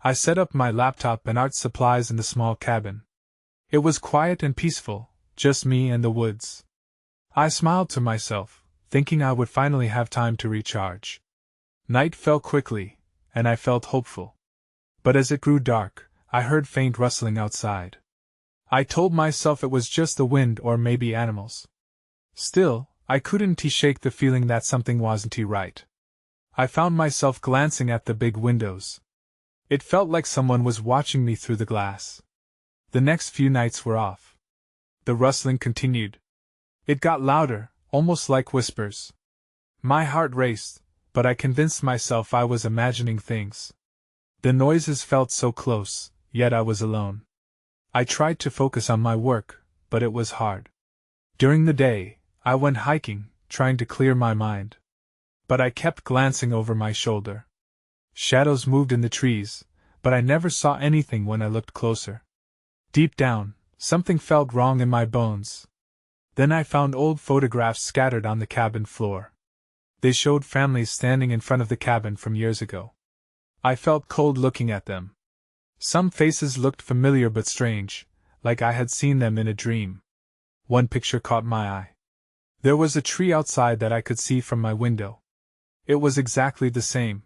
I set up my laptop and art supplies in the small cabin. It was quiet and peaceful, just me and the woods. I smiled to myself, thinking I would finally have time to recharge. Night fell quickly, and I felt hopeful. But as it grew dark, I heard faint rustling outside. I told myself it was just the wind or maybe animals. Still, I couldn't shake the feeling that something wasn't right. I found myself glancing at the big windows. It felt like someone was watching me through the glass. The next few nights were off. The rustling continued. It got louder, almost like whispers. My heart raced, but I convinced myself I was imagining things. The noises felt so close, yet I was alone. I tried to focus on my work, but it was hard. During the day, I went hiking, trying to clear my mind. But I kept glancing over my shoulder. Shadows moved in the trees, but I never saw anything when I looked closer. Deep down, something felt wrong in my bones. Then I found old photographs scattered on the cabin floor. They showed families standing in front of the cabin from years ago. I felt cold looking at them. Some faces looked familiar but strange, like I had seen them in a dream. One picture caught my eye. There was a tree outside that I could see from my window. It was exactly the same.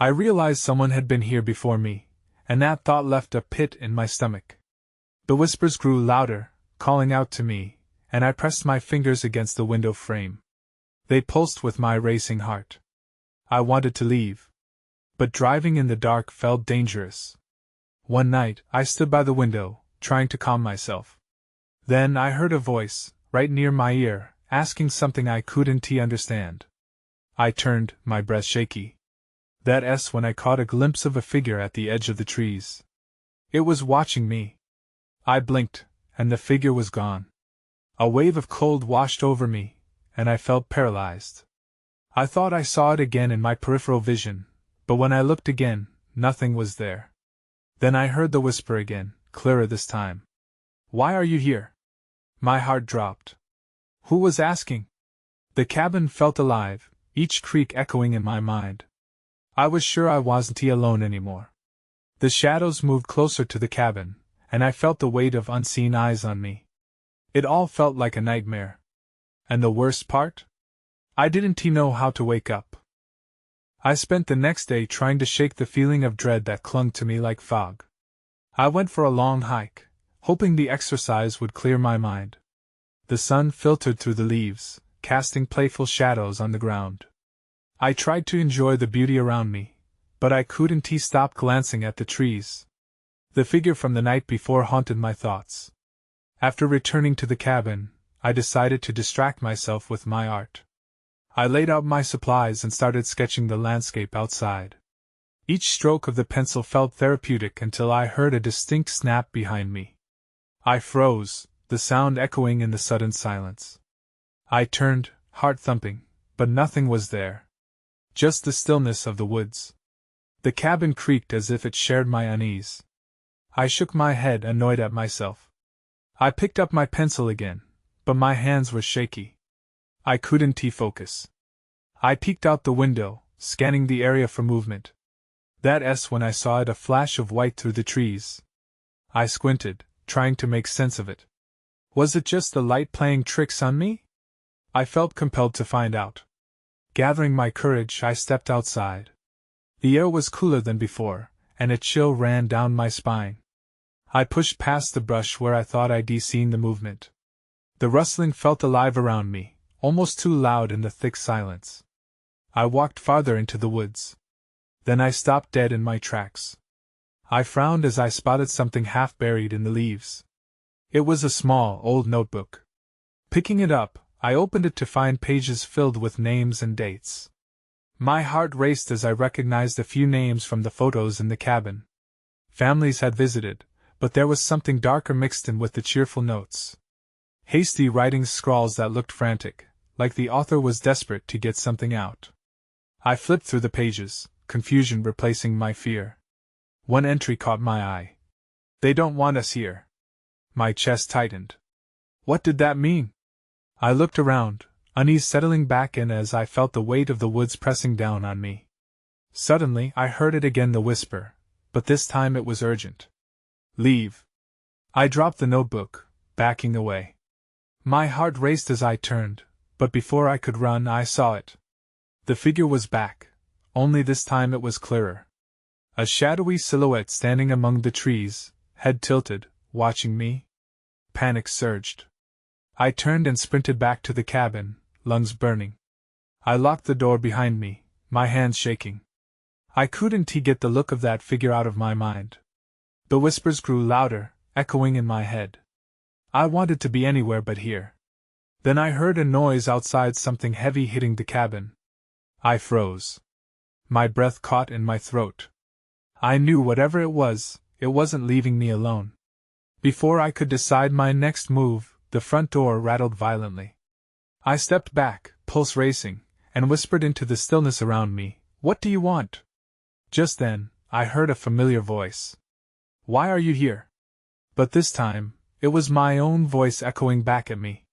I realized someone had been here before me, and that thought left a pit in my stomach. The whispers grew louder, calling out to me, and I pressed my fingers against the window frame. They pulsed with my racing heart. I wanted to leave. But driving in the dark felt dangerous. One night, I stood by the window, trying to calm myself. Then I heard a voice, right near my ear, asking something I couldn't understand. I turned, my breath shaky. That's when I caught a glimpse of a figure at the edge of the trees. It was watching me. I blinked, and the figure was gone. A wave of cold washed over me, and I felt paralyzed. I thought I saw it again in my peripheral vision, but when I looked again, nothing was there. Then I heard the whisper again, clearer this time. "Why are you here?" My heart dropped. Who was asking? The cabin felt alive, each creak echoing in my mind. I was sure I wasn't alone anymore. The shadows moved closer to the cabin, and I felt the weight of unseen eyes on me. It all felt like a nightmare. And the worst part? I didn't know how to wake up. I spent the next day trying to shake the feeling of dread that clung to me like fog. I went for a long hike, hoping the exercise would clear my mind. The sun filtered through the leaves, casting playful shadows on the ground. I tried to enjoy the beauty around me, but I couldn't stop glancing at the trees. The figure from the night before haunted my thoughts. After returning to the cabin, I decided to distract myself with my art. I laid out my supplies and started sketching the landscape outside. Each stroke of the pencil felt therapeutic until I heard a distinct snap behind me. I froze, the sound echoing in the sudden silence. I turned, heart thumping, but nothing was there. Just the stillness of the woods. The cabin creaked as if it shared my unease. I shook my head, annoyed at myself. I picked up my pencil again, but my hands were shaky. I couldn't focus. I peeked out the window, scanning the area for movement. That's when I saw a flash of white through the trees. I squinted, trying to make sense of it. Was it just the light playing tricks on me? I felt compelled to find out. Gathering my courage, I stepped outside. The air was cooler than before, and a chill ran down my spine. I pushed past the brush where I thought I'd seen the movement. The rustling felt alive around me, almost too loud in the thick silence. I walked farther into the woods. Then I stopped dead in my tracks. I frowned as I spotted something half buried in the leaves. It was a small, old notebook. Picking it up, I opened it to find pages filled with names and dates. My heart raced as I recognized a few names from the photos in the cabin. Families had visited, but there was something darker mixed in with the cheerful notes. Hasty writing scrawls that looked frantic, like the author was desperate to get something out. I flipped through the pages, confusion replacing my fear. One entry caught my eye. "They don't want us here." My chest tightened. What did that mean? I looked around, unease settling back in as I felt the weight of the woods pressing down on me. Suddenly I heard it again, the whisper, but this time it was urgent. Leave. I dropped the notebook, backing away. My heart raced as I turned, but before I could run I saw it. The figure was back, only this time it was clearer. A shadowy silhouette standing among the trees, head tilted, watching me. Panic surged. I turned and sprinted back to the cabin, lungs burning. I locked the door behind me, my hands shaking. I couldn't get the look of that figure out of my mind. The whispers grew louder, echoing in my head. I wanted to be anywhere but here. Then I heard a noise outside, something heavy hitting the cabin. I froze. My breath caught in my throat. I knew whatever it wasn't leaving me alone. Before I could decide my next move, the front door rattled violently. I stepped back, pulse racing, and whispered into the stillness around me, "What do you want?" Just then, I heard a familiar voice. "Why are you here?" But this time, it was my own voice echoing back at me.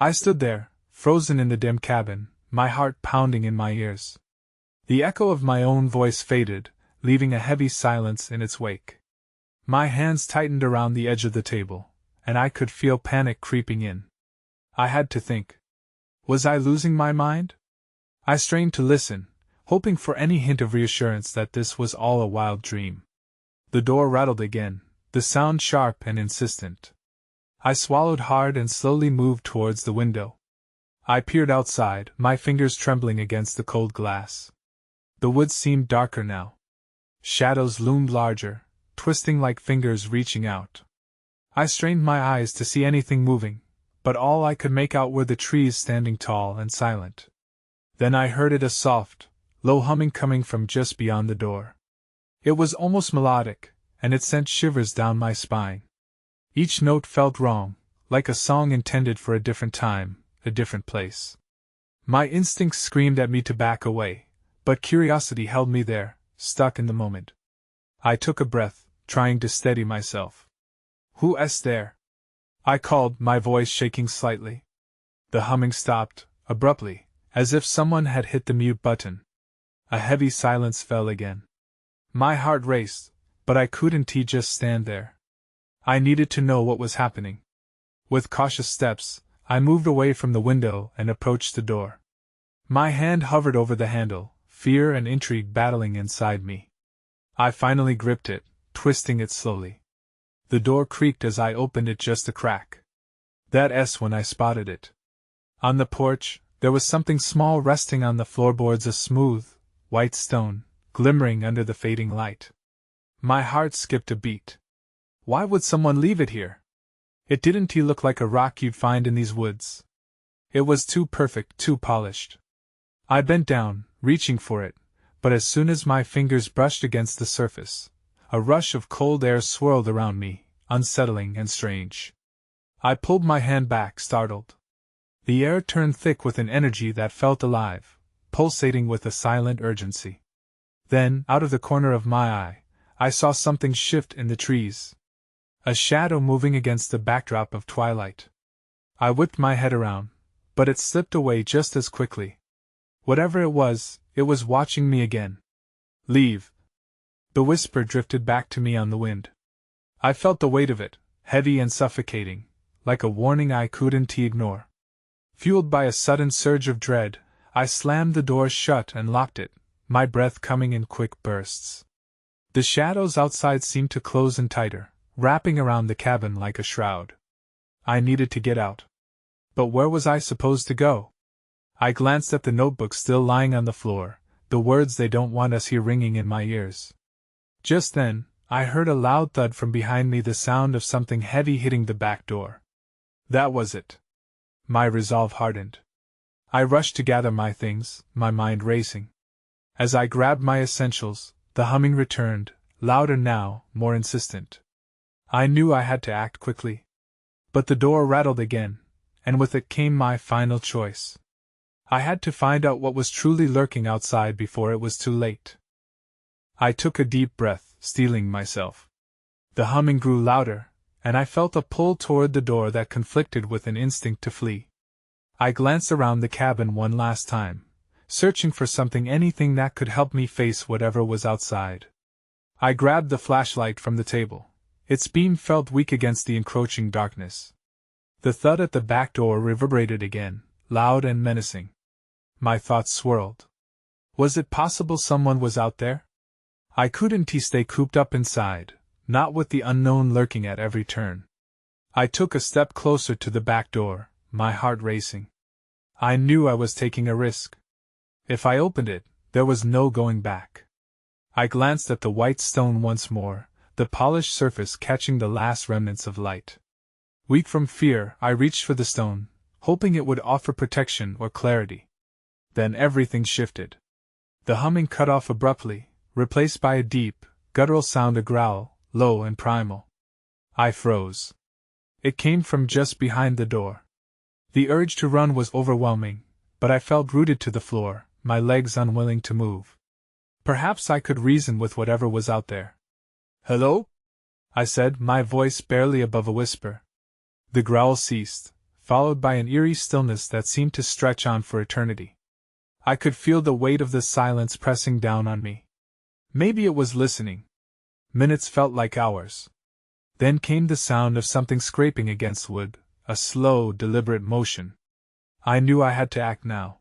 I stood there, frozen in the dim cabin, my heart pounding in my ears. The echo of my own voice faded, leaving a heavy silence in its wake. My hands tightened around the edge of the table, and I could feel panic creeping in. I had to think. Was I losing my mind? I strained to listen, hoping for any hint of reassurance that this was all a wild dream. The door rattled again, the sound sharp and insistent. I swallowed hard and slowly moved towards the window. I peered outside, my fingers trembling against the cold glass. The woods seemed darker now. Shadows loomed larger, twisting like fingers reaching out. I strained my eyes to see anything moving, but all I could make out were the trees standing tall and silent. Then I heard a soft, low humming coming from just beyond the door. It was almost melodic, and it sent shivers down my spine. Each note felt wrong, like a song intended for a different time, a different place. My instincts screamed at me to back away, but curiosity held me there, stuck in the moment. I took a breath, trying to steady myself. "Who's there?" I called, my voice shaking slightly. The humming stopped, abruptly, as if someone had hit the mute button. A heavy silence fell again. My heart raced, but I couldn't just stand there. I needed to know what was happening. With cautious steps, I moved away from the window and approached the door. My hand hovered over the handle, fear and intrigue battling inside me. I finally gripped it, twisting it slowly. The door creaked as I opened it just a crack. That's when I spotted it. On the porch, there was something small resting on the floorboards, a smooth, white stone, glimmering under the fading light. My heart skipped a beat. Why would someone leave it here? It didn't look like a rock you'd find in these woods. It was too perfect, too polished. I bent down, reaching for it, but as soon as my fingers brushed against the surface, a rush of cold air swirled around me, unsettling and strange. I pulled my hand back, startled. The air turned thick with an energy that felt alive, pulsating with a silent urgency. Then, out of the corner of my eye, I saw something shift in the trees. A shadow moving against the backdrop of twilight. I whipped my head around, but it slipped away just as quickly. Whatever it was watching me again. "Leave." The whisper drifted back to me on the wind. I felt the weight of it, heavy and suffocating, like a warning I couldn't ignore. Fueled by a sudden surge of dread, I slammed the door shut and locked it, my breath coming in quick bursts. The shadows outside seemed to close in tighter, wrapping around the cabin like a shroud. I needed to get out. But where was I supposed to go? I glanced at the notebook still lying on the floor, the words "they don't want us here" ringing in my ears. Just then, I heard a loud thud from behind me, the sound of something heavy hitting the back door. That was it. My resolve hardened. I rushed to gather my things, my mind racing. As I grabbed my essentials, the humming returned, louder now, more insistent. I knew I had to act quickly. But the door rattled again, and with it came my final choice. I had to find out what was truly lurking outside before it was too late. I took a deep breath, steeling myself. The humming grew louder, and I felt a pull toward the door that conflicted with an instinct to flee. I glanced around the cabin one last time, searching for something, anything that could help me face whatever was outside. I grabbed the flashlight from the table. Its beam felt weak against the encroaching darkness. The thud at the back door reverberated again, loud and menacing. My thoughts swirled. Was it possible someone was out there? I couldn't stay cooped up inside, not with the unknown lurking at every turn. I took a step closer to the back door, my heart racing. I knew I was taking a risk. If I opened it, there was no going back. I glanced at the white stone once more, the polished surface catching the last remnants of light. Weak from fear, I reached for the stone, hoping it would offer protection or clarity. Then everything shifted. The humming cut off abruptly, replaced by a deep, guttural sound, a growl, low and primal. I froze. It came from just behind the door. The urge to run was overwhelming, but I felt rooted to the floor, my legs unwilling to move. Perhaps I could reason with whatever was out there. "Hello?" I said, my voice barely above a whisper. The growl ceased, followed by an eerie stillness that seemed to stretch on for eternity. I could feel the weight of the silence pressing down on me. Maybe it was listening. Minutes felt like hours. Then came the sound of something scraping against wood, a slow, deliberate motion. I knew I had to act now.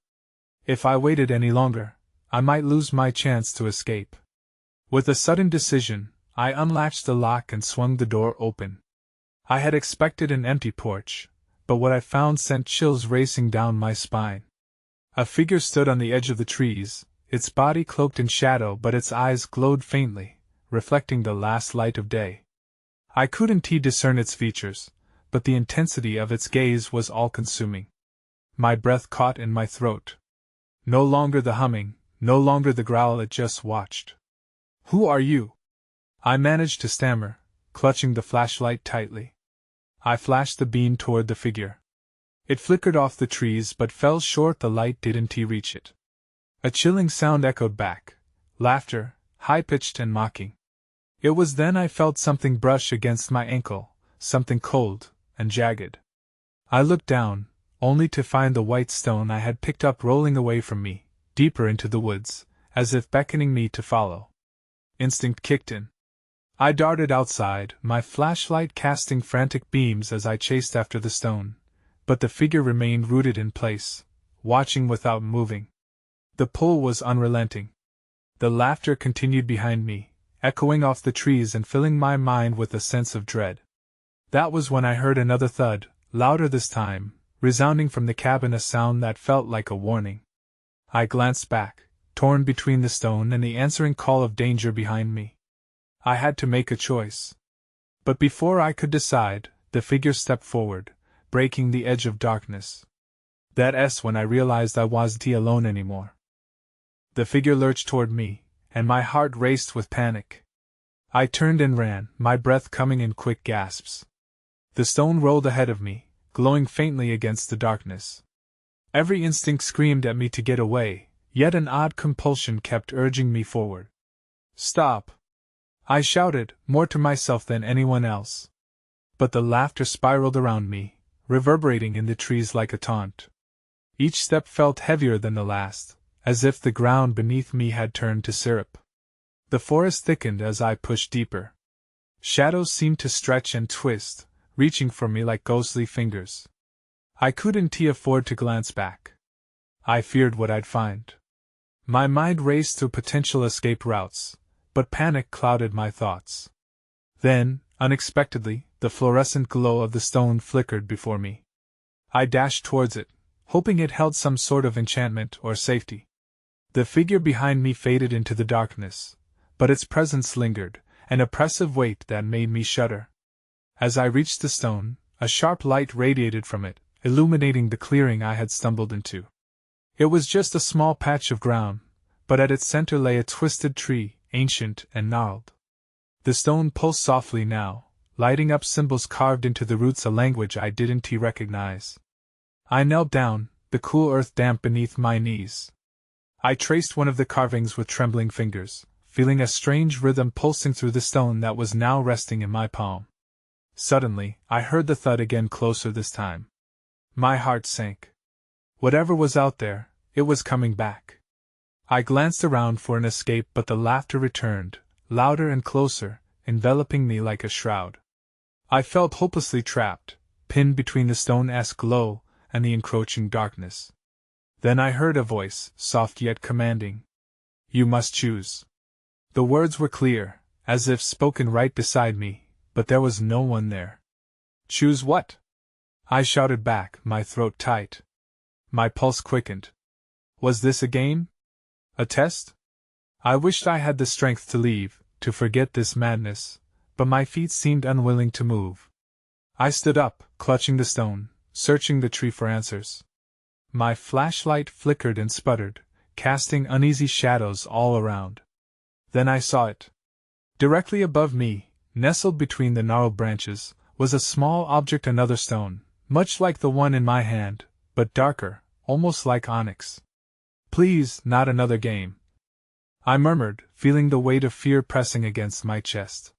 If I waited any longer, I might lose my chance to escape. With a sudden decision, I unlatched the lock and swung the door open. I had expected an empty porch, but what I found sent chills racing down my spine. A figure stood on the edge of the trees, its body cloaked in shadow, but its eyes glowed faintly, reflecting the last light of day. I couldn't discern its features, but the intensity of its gaze was all-consuming. My breath caught in my throat. No longer the humming, no longer the growl, it just watched. "Who are you?" I managed to stammer, clutching the flashlight tightly. I flashed the beam toward the figure. It flickered off the trees but fell short, the light didn't reach it. A chilling sound echoed back, laughter, high-pitched and mocking. It was then I felt something brush against my ankle, something cold and jagged. I looked down, only to find the white stone I had picked up rolling away from me, deeper into the woods, as if beckoning me to follow. Instinct kicked in. I darted outside, my flashlight casting frantic beams as I chased after the stone, but the figure remained rooted in place, watching without moving. The pull was unrelenting. The laughter continued behind me, echoing off the trees and filling my mind with a sense of dread. That was when I heard another thud, louder this time, resounding from the cabin, a sound that felt like a warning. I glanced back, torn between the stone and the answering call of danger behind me. I had to make a choice. But before I could decide, the figure stepped forward, breaking the edge of darkness. That's when I realized I wasn't alone anymore. The figure lurched toward me, and my heart raced with panic. I turned and ran, my breath coming in quick gasps. The stone rolled ahead of me, glowing faintly against the darkness. Every instinct screamed at me to get away, yet an odd compulsion kept urging me forward. "Stop!" I shouted, more to myself than anyone else. But the laughter spiraled around me, reverberating in the trees like a taunt. Each step felt heavier than the last, as if the ground beneath me had turned to syrup. The forest thickened as I pushed deeper. Shadows seemed to stretch and twist, reaching for me like ghostly fingers. I couldn't afford to glance back. I feared what I'd find. My mind raced through potential escape routes, but panic clouded my thoughts. Then, unexpectedly, the fluorescent glow of the stone flickered before me. I dashed towards it, hoping it held some sort of enchantment or safety. The figure behind me faded into the darkness, but its presence lingered, an oppressive weight that made me shudder. As I reached the stone, a sharp light radiated from it, illuminating the clearing I had stumbled into. It was just a small patch of ground, but at its center lay a twisted tree, ancient and gnarled. The stone pulsed softly now, lighting up symbols carved into the roots, a language I didn't recognize. I knelt down, the cool earth damp beneath my knees. I traced one of the carvings with trembling fingers, feeling a strange rhythm pulsing through the stone that was now resting in my palm. Suddenly, I heard the thud again, closer this time. My heart sank. Whatever was out there, it was coming back. I glanced around for an escape, but the laughter returned, louder and closer, enveloping me like a shroud. I felt hopelessly trapped, pinned between the stone-esque glow and the encroaching darkness. Then I heard a voice, soft yet commanding. You must choose. The words were clear, as if spoken right beside me, but there was no one there. Choose what? I shouted back, my throat tight. My pulse quickened. Was this a game? A test? I wished I had the strength to leave, to forget this madness, but my feet seemed unwilling to move. I stood up, clutching the stone, searching the tree for answers. My flashlight flickered and sputtered, casting uneasy shadows all around. Then I saw it. Directly above me, nestled between the gnarled branches, was a small object, another stone, much like the one in my hand, but darker, almost like onyx. Please, not another game, I murmured, feeling the weight of fear pressing against my chest.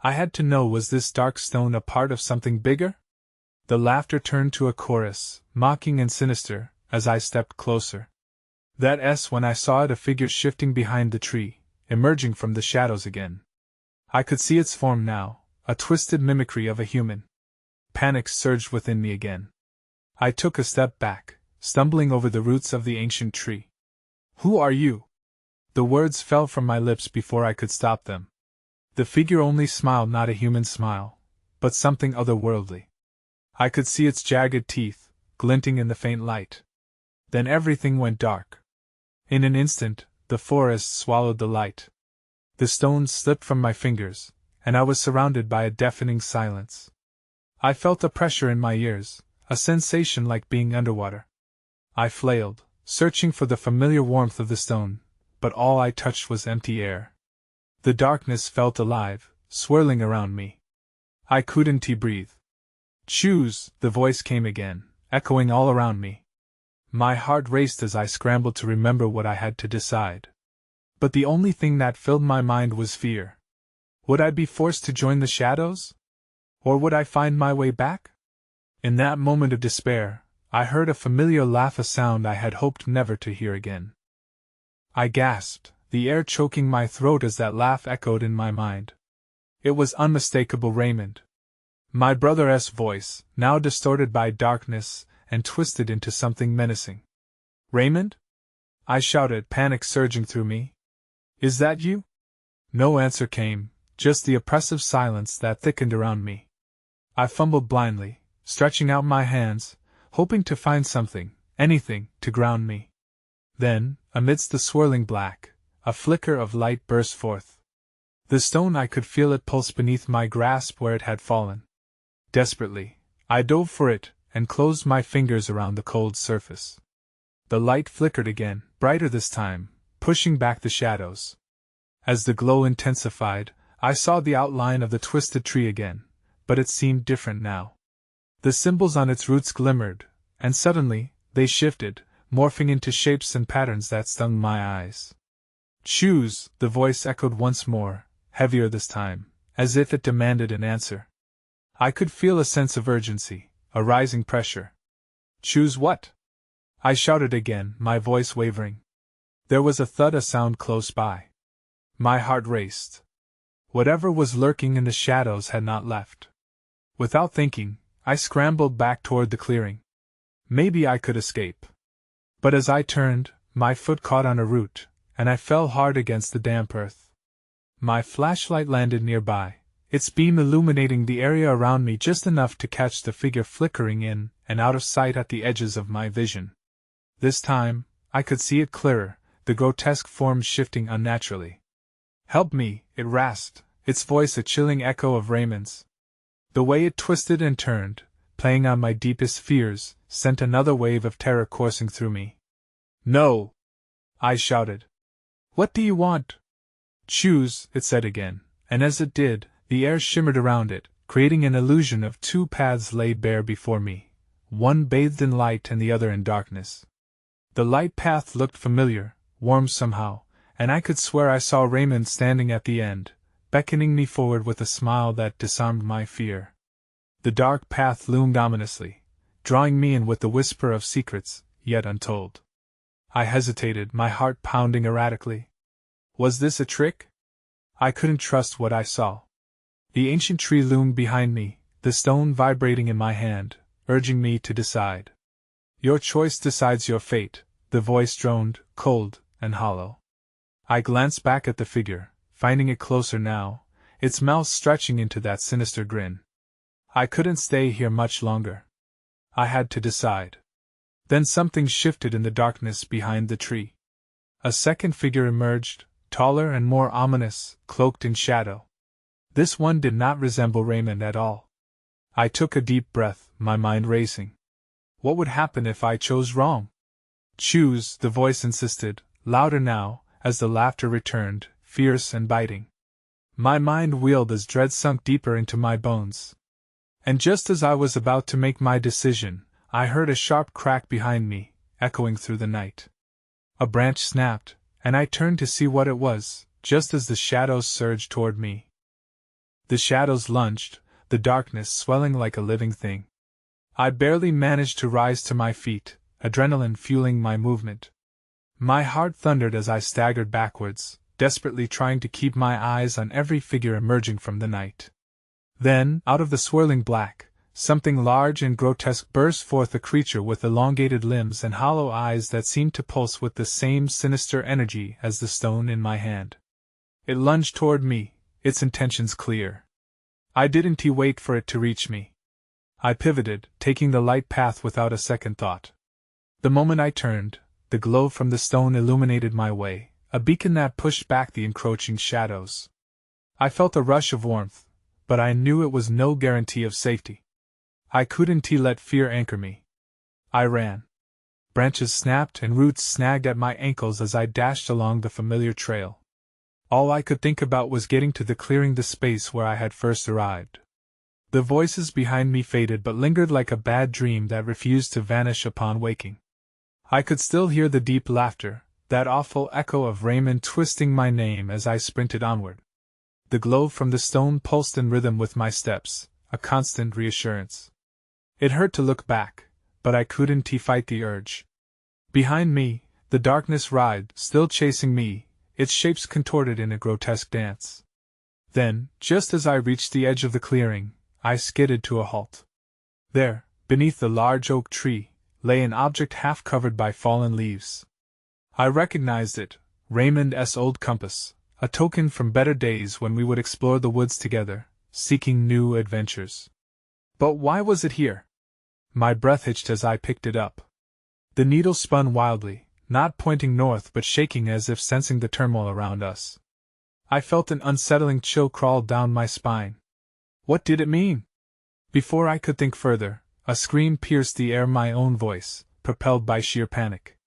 I had to know, was this dark stone a part of something bigger? The laughter turned to a chorus, mocking and sinister, as I stepped closer. That S when I saw it, a figure shifting behind the tree, emerging from the shadows again. I could see its form now, a twisted mimicry of a human. Panic surged within me again. I took a step back, stumbling over the roots of the ancient tree. Who are you? The words fell from my lips before I could stop them. The figure only smiled, not a human smile, but something otherworldly. I could see its jagged teeth, glinting in the faint light. Then everything went dark. In an instant, the forest swallowed the light. The stones slipped from my fingers, and I was surrounded by a deafening silence. I felt a pressure in my ears, a sensation like being underwater. I flailed, searching for the familiar warmth of the stone, but all I touched was empty air. The darkness felt alive, swirling around me. I couldn't breathe. Choose, the voice came again, echoing all around me. My heart raced as I scrambled to remember what I had to decide. But the only thing that filled my mind was fear. Would I be forced to join the shadows? Or would I find my way back? In that moment of despair, I heard a familiar laugh, a sound I had hoped never to hear again. I gasped, the air choking my throat as that laugh echoed in my mind. It was unmistakable Raymond. My brother's voice, now distorted by darkness and twisted into something menacing. Raymond? I shouted, panic surging through me. Is that you? No answer came, just the oppressive silence that thickened around me. I fumbled blindly, stretching out my hands, hoping to find something, anything, to ground me. Then, amidst the swirling black, a flicker of light burst forth. The stone, I could feel it pulse beneath my grasp where it had fallen. Desperately, I dove for it and closed my fingers around the cold surface. The light flickered again, brighter this time, pushing back the shadows. As the glow intensified, I saw the outline of the twisted tree again, but it seemed different now. The symbols on its roots glimmered, and suddenly, they shifted, morphing into shapes and patterns that stung my eyes. Choose, the voice echoed once more, heavier this time, as if it demanded an answer. I could feel a sense of urgency, a rising pressure. Choose what? I shouted again, my voice wavering. There was a thud, a sound close by. My heart raced. Whatever was lurking in the shadows had not left. Without thinking, I scrambled back toward the clearing. Maybe I could escape. But as I turned, my foot caught on a root, and I fell hard against the damp earth. My flashlight landed nearby, its beam illuminating the area around me just enough to catch the figure flickering in and out of sight at the edges of my vision. This time, I could see it clearer, the grotesque form shifting unnaturally. Help me, it rasped, its voice a chilling echo of Raymond's. The way it twisted and turned, playing on my deepest fears, sent another wave of terror coursing through me. No! I shouted. What do you want? Choose, it said again, and as it did, the air shimmered around it, creating an illusion of two paths laid bare before me, one bathed in light and the other in darkness. The light path looked familiar, warm somehow, and I could swear I saw Raymond standing at the end, beckoning me forward with a smile that disarmed my fear. The dark path loomed ominously, drawing me in with the whisper of secrets, yet untold. I hesitated, my heart pounding erratically. Was this a trick? I couldn't trust what I saw. The ancient tree loomed behind me, the stone vibrating in my hand, urging me to decide. Your choice decides your fate, the voice droned, cold and hollow. I glanced back at the figure, finding it closer now, its mouth stretching into that sinister grin. I couldn't stay here much longer. I had to decide. Then something shifted in the darkness behind the tree. A second figure emerged, taller and more ominous, cloaked in shadow. This one did not resemble Raymond at all. I took a deep breath, my mind racing. What would happen if I chose wrong? Choose, the voice insisted, louder now, as the laughter returned, fierce and biting. My mind wheeled as dread sunk deeper into my bones. And just as I was about to make my decision, I heard a sharp crack behind me, echoing through the night. A branch snapped, and I turned to see what it was, just as the shadows surged toward me. The shadows lunged, the darkness swelling like a living thing. I barely managed to rise to my feet, adrenaline fueling my movement. My heart thundered as I staggered backwards, desperately trying to keep my eyes on every figure emerging from the night. Then, out of the swirling black, something large and grotesque burst forth, a creature with elongated limbs and hollow eyes that seemed to pulse with the same sinister energy as the stone in my hand. It lunged toward me, its intentions clear. I didn't wait for it to reach me. I pivoted, taking the light path without a second thought. The moment I turned, the glow from the stone illuminated my way, a beacon that pushed back the encroaching shadows. I felt a rush of warmth, but I knew it was no guarantee of safety. I couldn't let fear anchor me. I ran. Branches snapped and roots snagged at my ankles as I dashed along the familiar trail. All I could think about was getting to the clearing, the space where I had first arrived. The voices behind me faded but lingered like a bad dream that refused to vanish upon waking. I could still hear the deep laughter, that awful echo of Raymond twisting my name as I sprinted onward. The glow from the stone pulsed in rhythm with my steps, a constant reassurance. It hurt to look back, but I couldn't fight the urge. Behind me, the darkness writhed, still chasing me, its shapes contorted in a grotesque dance. Then, just as I reached the edge of the clearing, I skidded to a halt. There, beneath the large oak tree, lay an object half covered by fallen leaves. I recognized it, Raymond's old compass, a token from better days when we would explore the woods together, seeking new adventures. But why was it here? My breath hitched as I picked it up. The needle spun wildly, not pointing north but shaking as if sensing the turmoil around us. I felt an unsettling chill crawl down my spine. What did it mean? Before I could think further, a scream pierced the air, my own voice, propelled by sheer panic.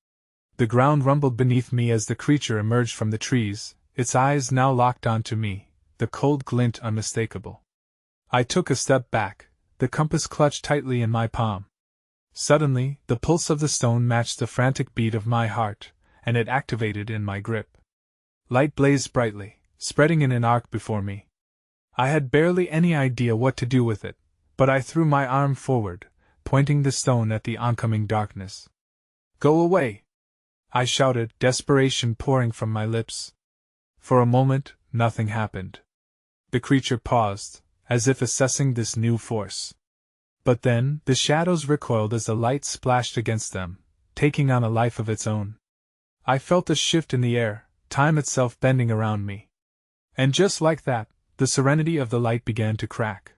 The ground rumbled beneath me as the creature emerged from the trees, its eyes now locked onto me, the cold glint unmistakable. I took a step back, the compass clutched tightly in my palm. Suddenly, the pulse of the stone matched the frantic beat of my heart, and it activated in my grip. Light blazed brightly, spreading in an arc before me. I had barely any idea what to do with it, but I threw my arm forward, pointing the stone at the oncoming darkness. "Go away!" I shouted, desperation pouring from my lips. For a moment, nothing happened. The creature paused, as if assessing this new force. But then, the shadows recoiled as the light splashed against them, taking on a life of its own. I felt a shift in the air, time itself bending around me. And just like that, the serenity of the light began to crack.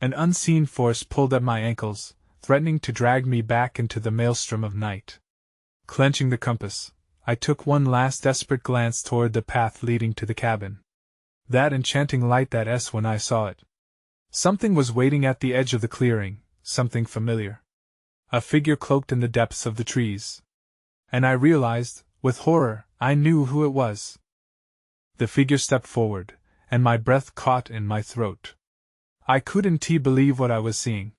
An unseen force pulled at my ankles, threatening to drag me back into the maelstrom of night. Clenching the compass, I took one last desperate glance toward the path leading to the cabin. That enchanting light, that S when I saw it. Something was waiting at the edge of the clearing, something familiar. A figure cloaked in the depths of the trees. And I realized, with horror, I knew who it was. The figure stepped forward, and my breath caught in my throat. I couldn't believe what I was seeing.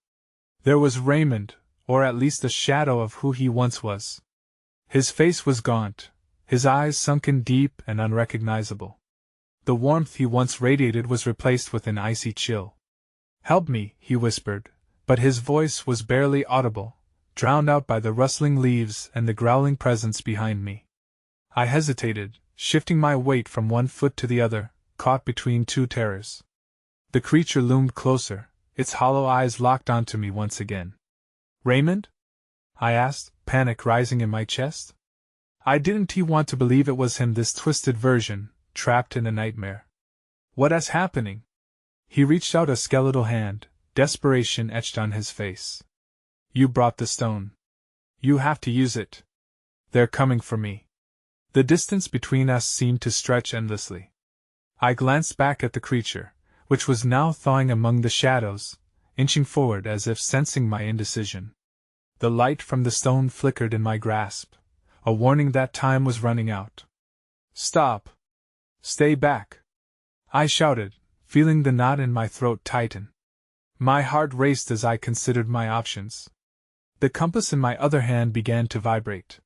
There was Raymond, or at least a shadow of who he once was. His face was gaunt, his eyes sunken deep and unrecognizable. The warmth he once radiated was replaced with an icy chill. "Help me," he whispered, but his voice was barely audible, drowned out by the rustling leaves and the growling presence behind me. I hesitated, shifting my weight from one foot to the other, caught between two terrors. The creature loomed closer, its hollow eyes locked onto me once again. "Raymond?" I asked, panic rising in my chest. I didn't want to believe it was him, this twisted version, trapped in a nightmare. "What is happening?" He reached out a skeletal hand, desperation etched on his face. "You brought the stone. You have to use it. They're coming for me." The distance between us seemed to stretch endlessly. I glanced back at the creature, which was now thawing among the shadows, inching forward as if sensing my indecision. The light from the stone flickered in my grasp, a warning that time was running out. "Stop! Stay back!" I shouted, feeling the knot in my throat tighten. My heart raced as I considered my options. The compass in my other hand began to vibrate.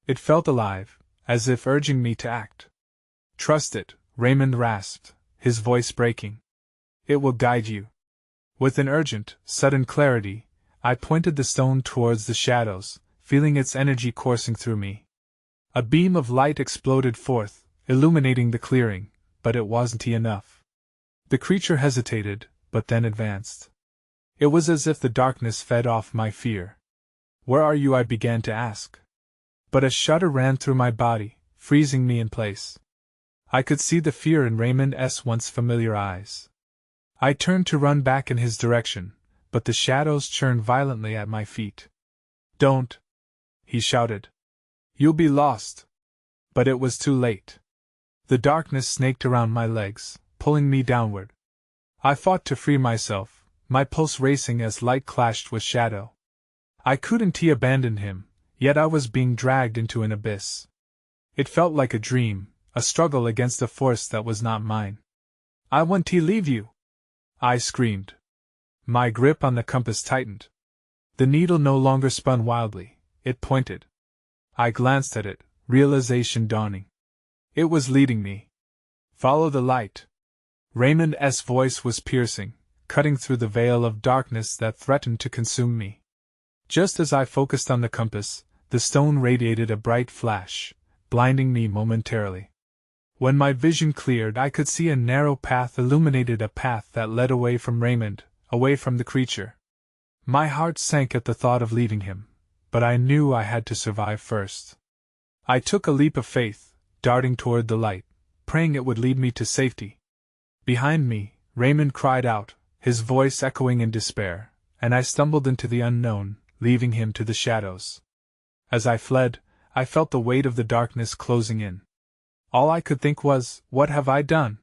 It felt alive, as if urging me to act. "Trust it," Raymond rasped, his voice breaking. "It will guide you." With an urgent, sudden clarity, I pointed the stone towards the shadows, feeling its energy coursing through me. A beam of light exploded forth, illuminating the clearing, but it wasn't enough. The creature hesitated, but then advanced. It was as if the darkness fed off my fear. "Where are you?" I began to ask. But a shudder ran through my body, freezing me in place. I could see the fear in Raymond's once familiar eyes. I turned to run back in his direction, but the shadows churned violently at my feet. "Don't!" he shouted. "You'll be lost!" But it was too late. The darkness snaked around my legs, pulling me downward. I fought to free myself, my pulse racing as light clashed with shadow. I couldn't abandon him, yet I was being dragged into an abyss. It felt like a dream, a struggle against a force that was not mine. "I won't leave you!" I screamed. My grip on the compass tightened. The needle no longer spun wildly, it pointed. I glanced at it, realization dawning. It was leading me. "Follow the light." Raymond's voice was piercing, cutting through the veil of darkness that threatened to consume me. Just as I focused on the compass, the stone radiated a bright flash, blinding me momentarily. When my vision cleared, I could see a narrow path illuminated, a path that led away from Raymond, away from the creature. My heart sank at the thought of leaving him, but I knew I had to survive first. I took a leap of faith, darting toward the light, praying it would lead me to safety. Behind me, Raymond cried out, his voice echoing in despair, and I stumbled into the unknown, leaving him to the shadows. As I fled, I felt the weight of the darkness closing in. All I could think was, "What have I done?"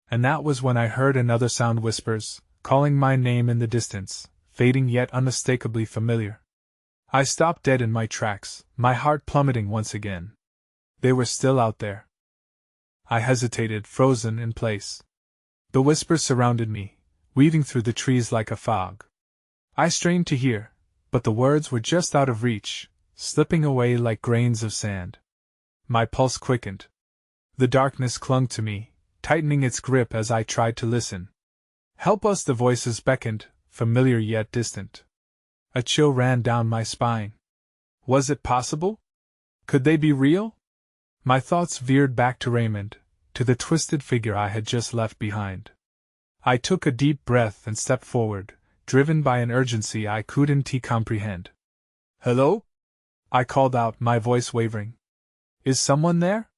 And that was when I heard another sound, whispers, calling my name in the distance, fading yet unmistakably familiar. I stopped dead in my tracks, my heart plummeting once again. They were still out there. I hesitated, frozen in place. The whispers surrounded me, weaving through the trees like a fog. I strained to hear, but the words were just out of reach, slipping away like grains of sand. My pulse quickened. The darkness clung to me, tightening its grip as I tried to listen. "Help us!" the voices beckoned, familiar yet distant. A chill ran down my spine. Was it possible? Could they be real? My thoughts veered back to Raymond, to the twisted figure I had just left behind. I took a deep breath and stepped forward, driven by an urgency I couldn't comprehend. "Hello?" I called out, my voice wavering. "Is someone there?"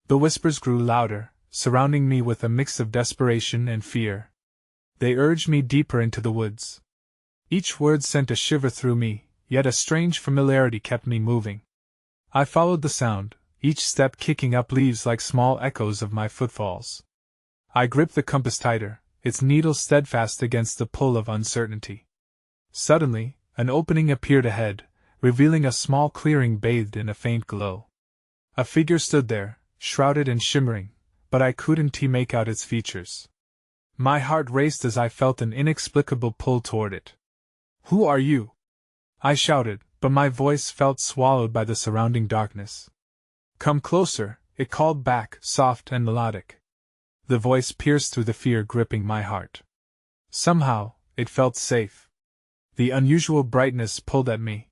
The whispers grew louder, surrounding me with a mix of desperation and fear. They urged me deeper into the woods. Each word sent a shiver through me, yet a strange familiarity kept me moving. I followed the sound, each step kicking up leaves like small echoes of my footfalls. I gripped the compass tighter, its needle steadfast against the pull of uncertainty. Suddenly, an opening appeared ahead, revealing a small clearing bathed in a faint glow. A figure stood there, shrouded and shimmering, but I couldn't make out its features. My heart raced as I felt an inexplicable pull toward it. "Who are you?" I shouted, but my voice felt swallowed by the surrounding darkness. "Come closer," it called back, soft and melodic. The voice pierced through the fear gripping my heart. Somehow, it felt safe. The unusual brightness pulled at me.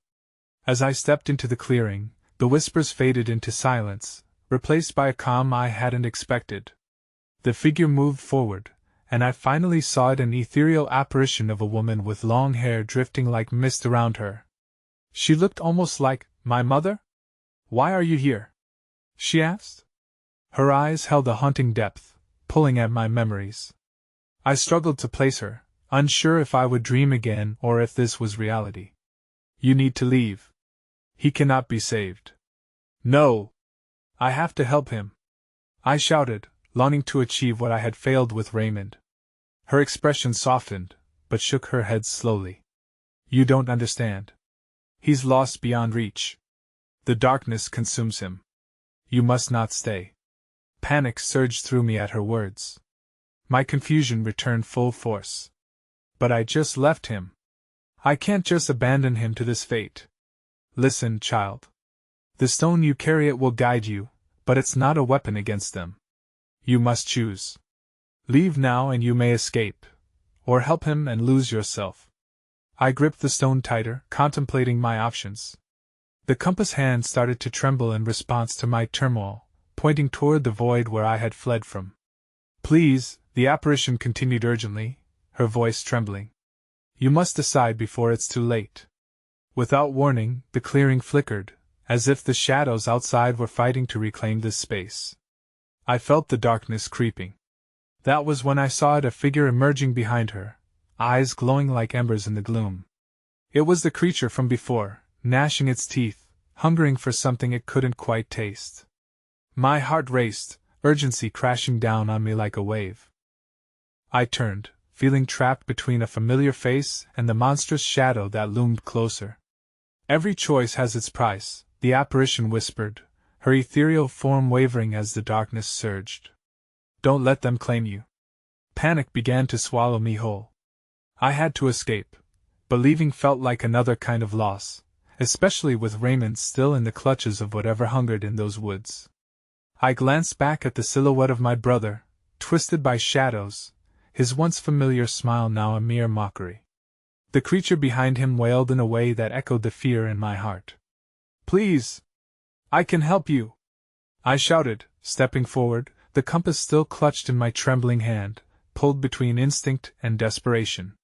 As I stepped into the clearing, the whispers faded into silence, replaced by a calm I hadn't expected. The figure moved forward, and I finally saw it, an ethereal apparition of a woman with long hair drifting like mist around her. She looked almost like my mother. "Why are you here?" she asked. Her eyes held a haunting depth, pulling at my memories. I struggled to place her, unsure if I would dream again or if this was reality. "You need to leave. He cannot be saved." "No! I have to help him," I shouted, longing to achieve what I had failed with Raymond. Her expression softened, but shook her head slowly. "You don't understand. He's lost beyond reach. The darkness consumes him. You must not stay." Panic surged through me at her words. My confusion returned full force. "But I just left him. I can't just abandon him to this fate." "Listen, child. The stone you carry, it will guide you, but it's not a weapon against them. You must choose. Leave now and you may escape, or help him and lose yourself." I gripped the stone tighter, contemplating my options. The compass hand started to tremble in response to my turmoil, pointing toward the void where I had fled from. "Please," the apparition continued urgently, her voice trembling. "You must decide before it's too late." Without warning, the clearing flickered, as if the shadows outside were fighting to reclaim this space. I felt the darkness creeping. That was when I saw it, a figure emerging behind her, eyes glowing like embers in the gloom. It was the creature from before, gnashing its teeth, hungering for something it couldn't quite taste. My heart raced, urgency crashing down on me like a wave. I turned, feeling trapped between a familiar face and the monstrous shadow that loomed closer. "Every choice has its price," the apparition whispered, her ethereal form wavering as the darkness surged. "Don't let them claim you." Panic began to swallow me whole. I had to escape, but leaving felt like another kind of loss, especially with Raymond still in the clutches of whatever hungered in those woods. I glanced back at the silhouette of my brother, twisted by shadows, his once familiar smile now a mere mockery. The creature behind him wailed in a way that echoed the fear in my heart. "Please! I can help you!" I shouted, stepping forward, the compass still clutched in my trembling hand, pulled between instinct and desperation.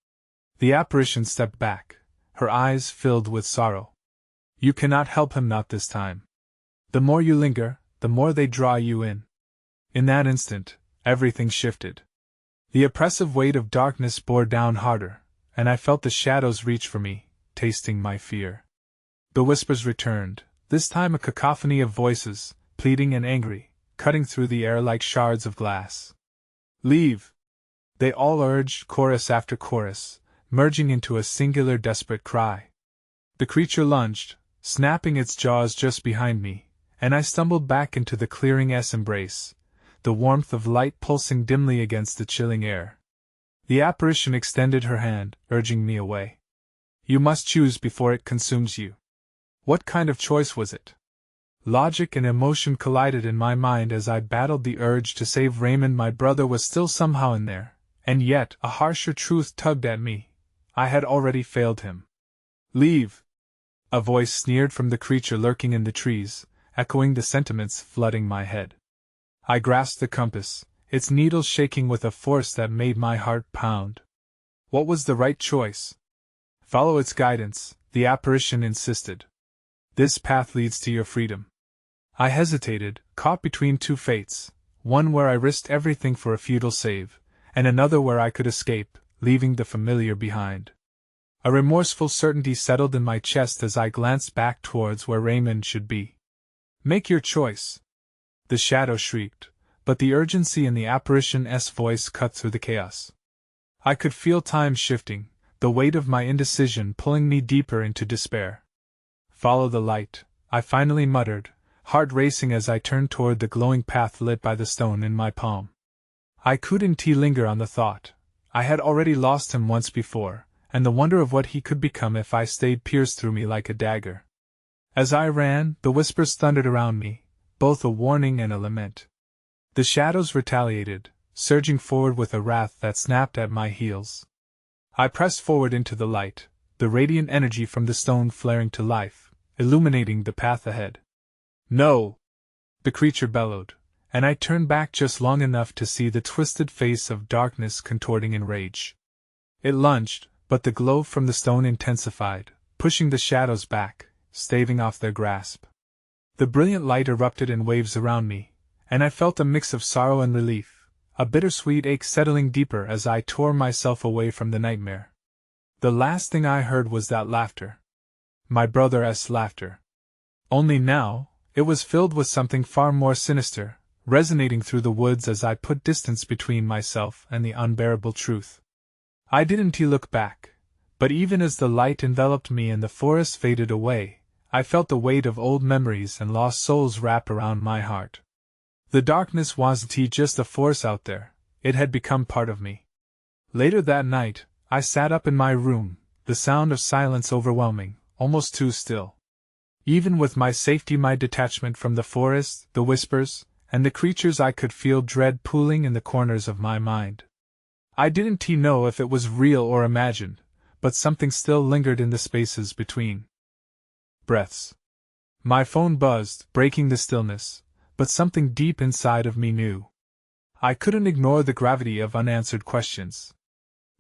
The apparition stepped back, her eyes filled with sorrow. "You cannot help him, not this time. The more you linger, the more they draw you in." In that instant, everything shifted. The oppressive weight of darkness bore down harder, and I felt the shadows reach for me, tasting my fear. The whispers returned, this time a cacophony of voices, pleading and angry, cutting through the air like shards of glass. "Leave!" they all urged, chorus after chorus, merging into a singular desperate cry. The creature lunged, snapping its jaws just behind me, and I stumbled back into the clearing's embrace, the warmth of light pulsing dimly against the chilling air. The apparition extended her hand, urging me away. "You must choose before it consumes you." What kind of choice was it? Logic and emotion collided in my mind as I battled the urge to save Raymond. My brother was still somehow in there, and yet a harsher truth tugged at me. I had already failed him. "Leave!" a voice sneered from the creature lurking in the trees, echoing the sentiments flooding my head. I grasped the compass, its needles shaking with a force that made my heart pound. What was the right choice? "Follow its guidance," the apparition insisted. "This path leads to your freedom." I hesitated, caught between two fates, one where I risked everything for a futile save, and another where I could escape, leaving the familiar behind. A remorseful certainty settled in my chest as I glanced back towards where Raymond should be. "Make your choice!" the shadow shrieked, but the urgency in the apparition's voice cut through the chaos. I could feel time shifting, the weight of my indecision pulling me deeper into despair. "Follow the light," I finally muttered, heart racing as I turned toward the glowing path lit by the stone in my palm. I couldn't linger on the thought. I had already lost him once before, and the wonder of what he could become if I stayed pierced through me like a dagger. As I ran, the whispers thundered around me, both a warning and a lament. The shadows retaliated, surging forward with a wrath that snapped at my heels. I pressed forward into the light, the radiant energy from the stone flaring to life, illuminating the path ahead. "No!" the creature bellowed, and I turned back just long enough to see the twisted face of darkness contorting in rage. It lunged, but the glow from the stone intensified, pushing the shadows back, staving off their grasp. The brilliant light erupted in waves around me, and I felt a mix of sorrow and relief, a bittersweet ache settling deeper as I tore myself away from the nightmare. The last thing I heard was that laughter. My brother's laughter. Only now, it was filled with something far more sinister, resonating through the woods as I put distance between myself and the unbearable truth. I didn't look back, but even as the light enveloped me and the forest faded away, I felt the weight of old memories and lost souls wrap around my heart. The darkness wasn't just a force out there, it had become part of me. Later that night, I sat up in my room, the sound of silence overwhelming, almost too still. Even with my safety, my detachment from the forest, the whispers, and the creatures, I could feel dread pooling in the corners of my mind. I didn't know if it was real or imagined, but something still lingered in the spaces between. Breaths. My phone buzzed, breaking the stillness, but something deep inside of me knew. I couldn't ignore the gravity of unanswered questions.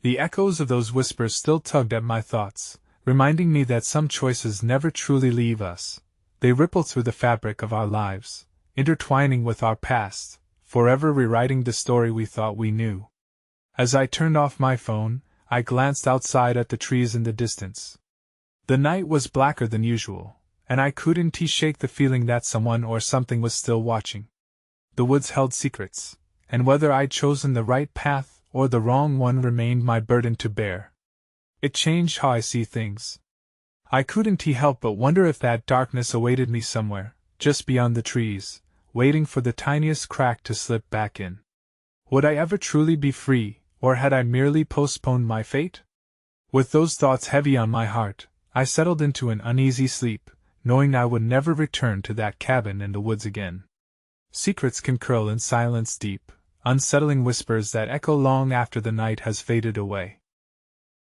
The echoes of those whispers still tugged at my thoughts, reminding me that some choices never truly leave us. They ripple through the fabric of our lives, intertwining with our past, forever rewriting the story we thought we knew. As I turned off my phone, I glanced outside at the trees in the distance. The night was blacker than usual, and I couldn't shake the feeling that someone or something was still watching. The woods held secrets, and whether I'd chosen the right path or the wrong one remained my burden to bear. It changed how I see things. I couldn't help but wonder if that darkness awaited me somewhere, just beyond the trees, waiting for the tiniest crack to slip back in. Would I ever truly be free, or had I merely postponed my fate? With those thoughts heavy on my heart, I settled into an uneasy sleep, knowing I would never return to that cabin in the woods again. Secrets can curl in silence deep, unsettling whispers that echo long after the night has faded away.